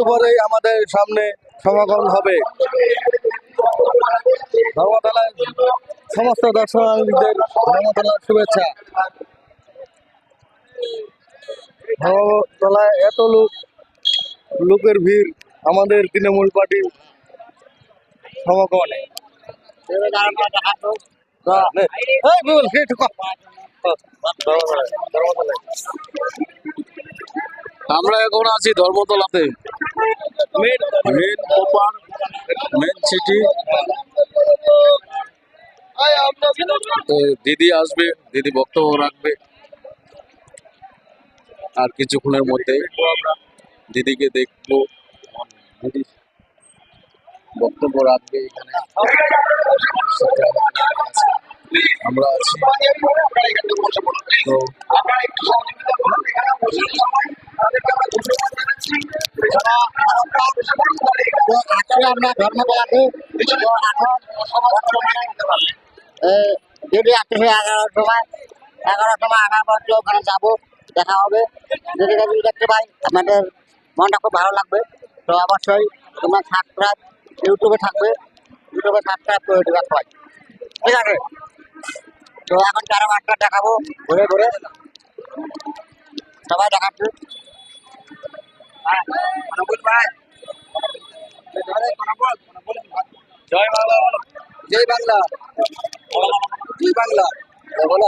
পরেই আমাদের সামনে সমাগম হবে। ধর্মতলায় সমস্ত দর্শনার্থীদের ধর্মতলার শুভেচ্ছা। ধর্মতলায় এত লোকের ভিড় আমাদের তৃণমূল পার্টি সমাগমে। আমরা এখন আছি ধর্মতলাতে, মেন ওপার মেন সিটি। তো দিদি আসবে, দিদি বক্তব্য রাখবে আর কিছুক্ষণের মধ্যে দিদিকে দেখবো, দিদি বক্তব্য রাখবে এখানে। আমরা আছি তো আমরা ধর্মতলাতে যদি আসতে 11টার সময় আগার পর ওখানে যাবো, দেখা হবে। যদি দেখতে পাই আপনাদের মনটা খুব ভালো লাগবে, তো অবশ্যই তোমরা সাবস্ক্রাইব ইউটিউবে সাবস্ক্রাইব করে দেবে সবাই, ঠিক আছে? তো এখন 4 দেখাবো ঘুরে ঘুরে, সবাই দেখাচ্ছে। জয় বাংলা, জয় বাংলা, জয় বাংলা। বলো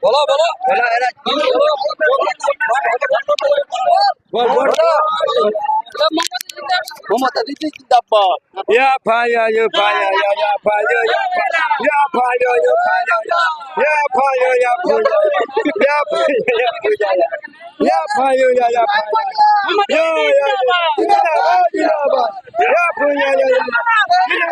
বলো বলো এরা কি মমতা দিদি জিন্দাবাদ। ইয়া ফায়া ইয়া ফায়া ইয়া ফায়া ইয়া ফায়া ইয়া ফায়া ইয়া ফায়া ইয়া ফায়া ইয়া ফায়া ইয়া ফায়া ইয়া ফায়া ইয়া ফায়া ইয়া